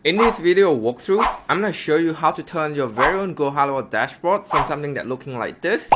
In this video walkthrough, I'm going to show you how to turn your very own Go High Level dashboard from something that looking like this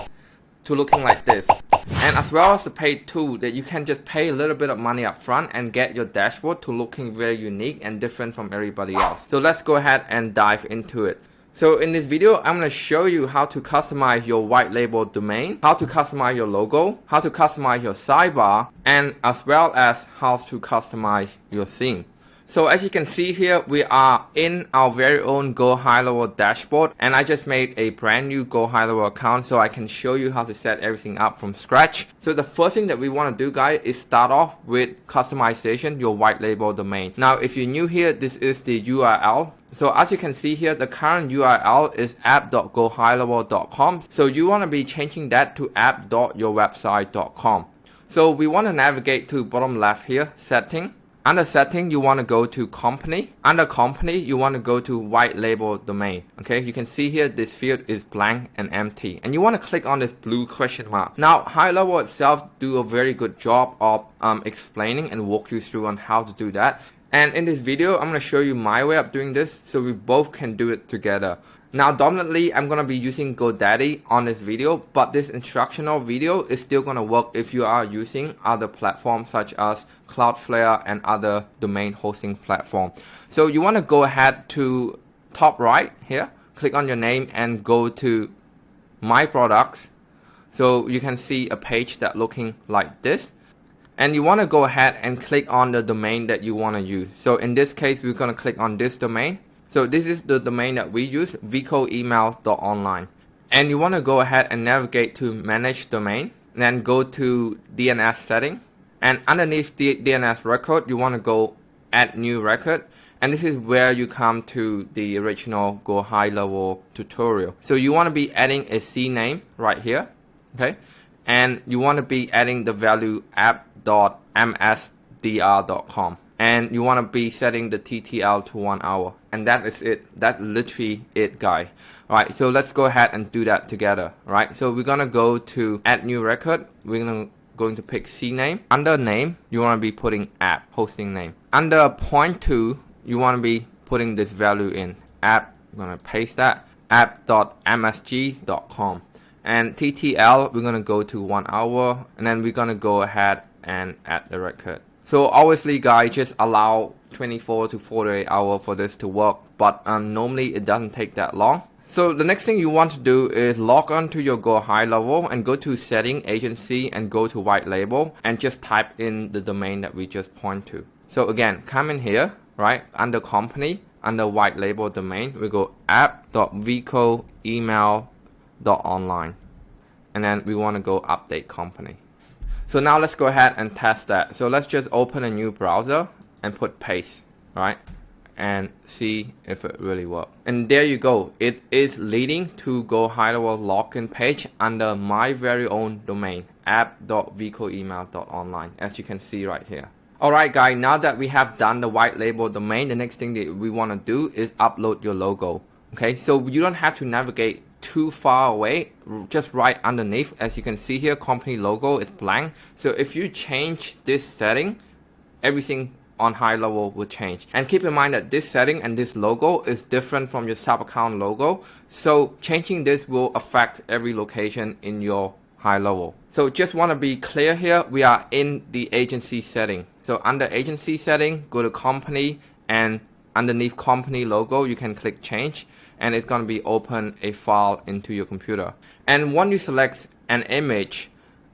to looking like this. And as well as the paid tool that you can just pay a little bit of money up front and get your dashboard to looking very unique and different from everybody else. So let's go ahead and dive into it. So in this video, I'm going to show you how to customize your white label domain, how to customize your logo, how to customize your sidebar, and as well as how to customize your theme. So as you can see here, we are in our very own Go High Level dashboard, and I just made a brand new Go High Level account so I can show you how to set everything up from scratch. So the first thing that we want to do, guys, is start off with customization your white label domain. Now if you're new here, this is the URL. So as you can see here, the current URL is app.gohighlevel.com. So you want to be changing that to app.yourwebsite.com. So we want to navigate to bottom left here, setting. Under setting, you want to go to company. Under company, you want to go to white label domain. Okay, you can see here this field is blank and empty, and you want to click on this blue question mark. Now, High Level itself do a very good job of explaining and walk you through on how to do that. And in this video, I'm going to show you my way of doing this so we both can do it together. Now, dominantly, I'm going to be using GoDaddy on this video, but this instructional video is still going to work if you are using other platforms such as Cloudflare and other domain hosting platform. So you want to go ahead to top right here, click on your name and go to My Products. So you can see a page that looking like this. And you want to go ahead and click on the domain that you want to use. So in this case, we're going to click on this domain. So this is the domain that we use, vicoemail.online. And you want to go ahead and navigate to manage domain, and then go to DNS setting. And underneath the DNS record, you want to go add new record. And this is where you come to the original Go High Level tutorial. So you want to be adding a CNAME right here, okay? And you want to be adding the value app.msdr.com. And you want to be setting the TTL to 1 hour. And that is it. That's literally it, guys. Alright, so let's go ahead and do that together. Right, so we're going to go to add new record. We're going to pick CNAME. Under name, you want to be putting app, hosting name. Under point to, you want to be putting this value in. App, I'm going to paste that. app.msg.com. And TTL, we're going to go to 1 hour. And then we're going to go ahead and add the record. So obviously, guys, just allow 24 to 48 hours for this to work, but normally it doesn't take that long. So the next thing you want to do is log on to your Go High Level and go to setting agency and go to white label and just type in the domain that we just point to. So again, come in here, right, under company, under white label domain, we go app.vicoemail.online, and then we want to go update company. So now let's go ahead and test that. So let's just open a new browser and put paste, right? And see if it really works. And there you go. It is leading to Go High Level login page under my very own domain, app.vicoemail.online, as you can see right here. Alright guys, now that we have done the white label domain, the next thing that we want to do is upload your logo. Okay, so you don't have to navigate too far away, just right underneath. As you can see here, company logo is blank. So if you change this setting, everything on High Level will change. And keep in mind that this setting and this logo is different from your sub account logo. So changing this will affect every location in your High Level. So just want to be clear here, we are in the agency setting. So under agency setting, go to company, and underneath company logo, you can click change, and it's going to be open a file into your computer. And once you select an image,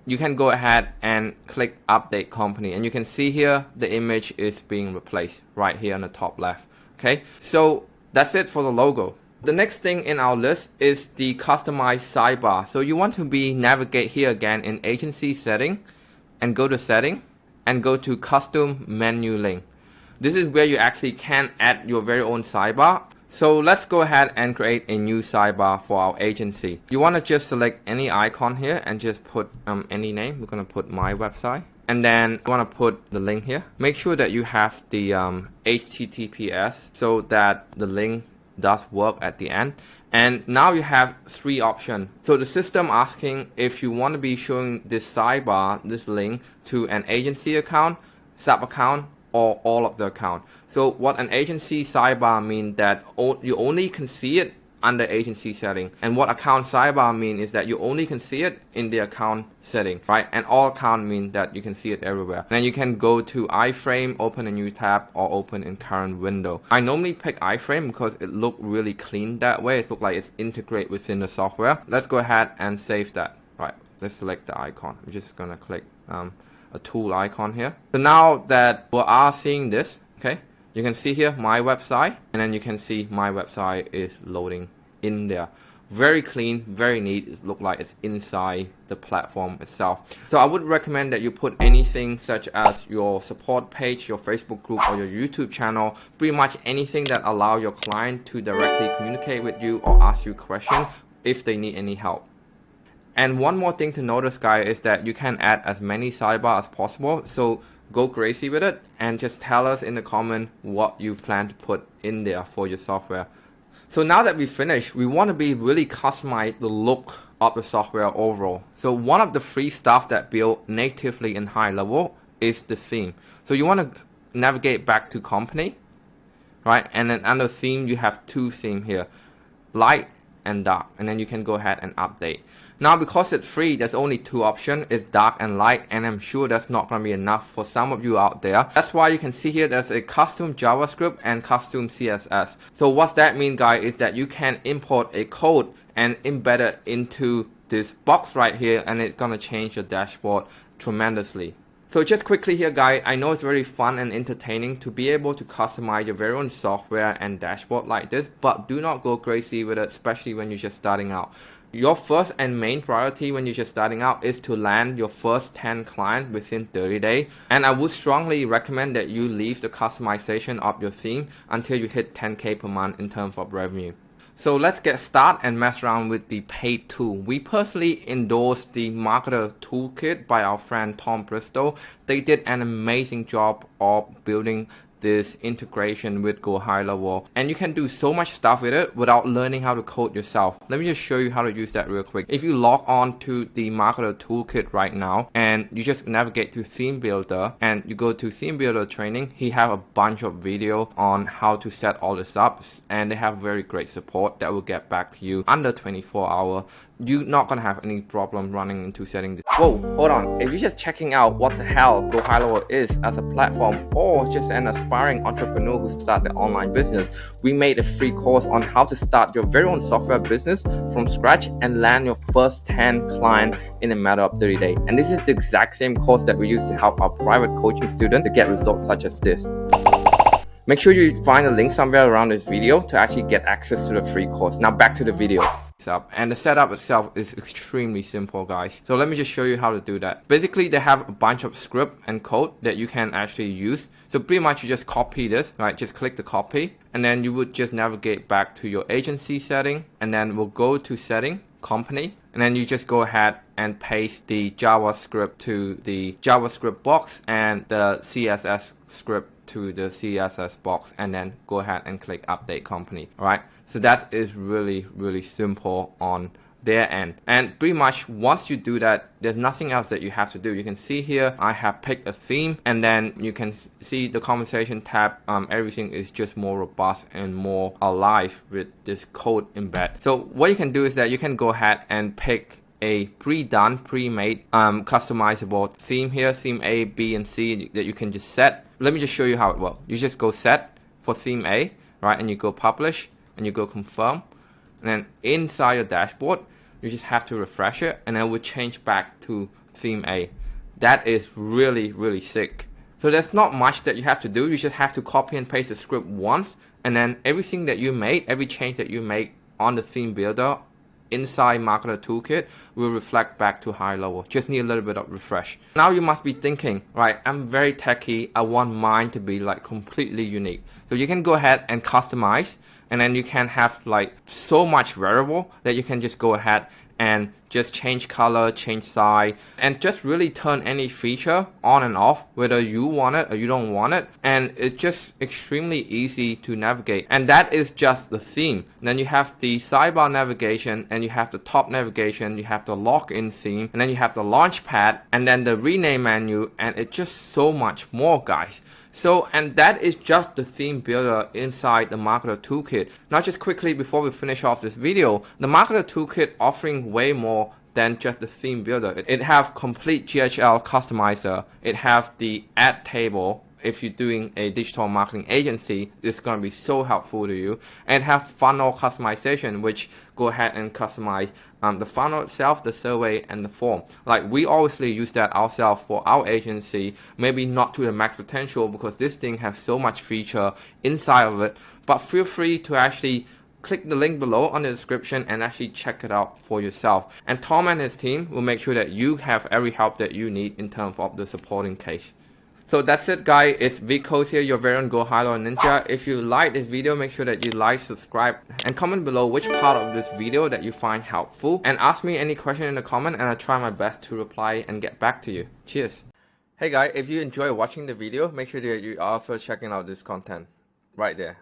you can go ahead and click update company, and you can see here the image is being replaced right here on the top left. Okay, so that's it for the logo. The next thing in our list is the customized sidebar. So you want to be navigate here again in agency setting and go to setting and go to custom menu link. This is where you actually can add your very own sidebar. So let's go ahead and create a new sidebar for our agency. You want to just select any icon here and just put any name. We're going to put my website. And then you want to put the link here. Make sure that you have the HTTPS so that the link does work at the end. And now you have 3 options. So the system asking if you want to be showing this sidebar, this link to an agency account, sub account, or all of the account. So what an agency sidebar mean that you only can see it under agency setting, and what account sidebar mean is that you only can see it in the account setting, right? And all account mean that you can see it everywhere. And then you can go to iframe, open a new tab, or open in current window. I normally pick iframe because it look really clean that way. It look like it's integrated within the software. Let's go ahead and save that. Right, let's select the icon. I'm just gonna click a tool icon here. So now that we are seeing this, okay, you can see here my website, and then you can see my website is loading in there. Very clean, very neat. It looks like it's inside the platform itself. So I would recommend that you put anything such as your support page, your Facebook group, or your YouTube channel, pretty much anything that allow your client to directly communicate with you or ask you questions if they need any help. And one more thing to notice, guys, is that you can add as many sidebars as possible. So go crazy with it and just tell us in the comment what you plan to put in there for your software. So now that we finished, we want to be really customize the look of the software overall. So one of the free stuff that built natively in high level is the theme. So you want to navigate back to company, right? And then under theme, you have two themes here, light and dark, and then you can go ahead and update. Now because it's free, there's only two options, it's dark and light, and I'm sure that's not going to be enough for some of you out there. That's why you can see here there's a custom JavaScript and custom CSS. So what that means, guys, is that you can import a code and embed it into this box right here, and it's going to change your dashboard tremendously. So just quickly here, guys, I know it's very fun and entertaining to be able to customize your very own software and dashboard like this, but do not go crazy with it, especially when you're just starting out. Your first and main priority when you're just starting out is to land your first 10 clients within 30 days. And I would strongly recommend that you leave the customization of your theme until you hit 10K per month in terms of revenue. So let's get started and mess around with the paid tool. We personally endorse the Marketer Toolkit by our friend Tom Bristol. They did an amazing job of building this integration with Go High Level, and you can do so much stuff with it without learning how to code yourself. Let me just show you how to use that real quick. If you log on to the Marketer Toolkit right now and you just navigate to Theme Builder and you go to Theme Builder training, he have a bunch of video on how to set all this up, and they have very great support that will get back to you under 24 hours. You're not gonna have any problem running into setting this. Whoa, hold on. If you're just checking out what the hell Go High Level is as a platform, or just an aspiring entrepreneur who start their online business, we made a free course on how to start your very own software business from scratch and land your first 10 clients in a matter of 30 days. And this is the exact same course that we use to help our private coaching students to get results such as this. Make sure you find a link somewhere around this video to actually get access to the free course. Now back to the video. And the setup itself is extremely simple, guys. So let me just show you how to do that. Basically, they have a bunch of script and code that you can actually use. So pretty much you just copy this, right? Just click the copy, and then you would just navigate back to your agency setting, and then we'll go to setting, company, and then you just go ahead and paste the JavaScript to the JavaScript box and the CSS script to the CSS box, and then go ahead and click update company. All right, so that is really simple on their end. And pretty much once you do that, there's nothing else that you have to do. You can see here I have picked a theme, and then you can see the conversation tab. Everything is just more robust and more alive with this code embed. So what you can do is that you can go ahead and pick a pre-done, pre-made, customizable theme here, theme A, B, and C that you can just set. Let me just show you how it works. You just go set for theme A, right? And you go publish, and you go confirm. And then inside your dashboard, you just have to refresh it, and then it will change back to theme A. That is really sick. So there's not much that you have to do. You just have to copy and paste the script once, and then everything that you made, every change that you make on the theme builder inside Marketer Toolkit will reflect back to high level. Just need a little bit of refresh. Now you must be thinking, right, I'm very techy, I want mine to be like completely unique. So you can go ahead and customize, and then you can have like so much variable that you can just go ahead and just change color, change size, and just really turn any feature on and off, whether you want it or you don't want it. And it's just extremely easy to navigate. And that is just the theme. And then you have the sidebar navigation, and you have the top navigation, you have the login theme, and then you have the launch pad, and then the rename menu, and it's just so much more, guys. So, and that is just the theme builder inside the Marketer Toolkit. Now just quickly before we finish off this video, the Marketer Toolkit offering way more than just the theme builder. It have complete GHL customizer. It have the ad table. If you're doing a digital marketing agency, it's going to be so helpful to you. And have funnel customization, which go ahead and customize the funnel itself, the survey, and the form. Like we obviously use that ourselves for our agency, maybe not to the max potential because this thing has so much feature inside of it, but feel free to actually click the link below on the description and actually check it out for yourself. And Tom and his team will make sure that you have every help that you need in terms of the supporting case. So that's it guys, it's Vcoast here, your very own Go High Level Ninja. If you like this video, make sure that you like, subscribe, and comment below which part of this video that you find helpful. And ask me any question in the comment and I'll try my best to reply and get back to you. Cheers. Hey guys, if you enjoy watching the video, make sure that you are also checking out this content right there.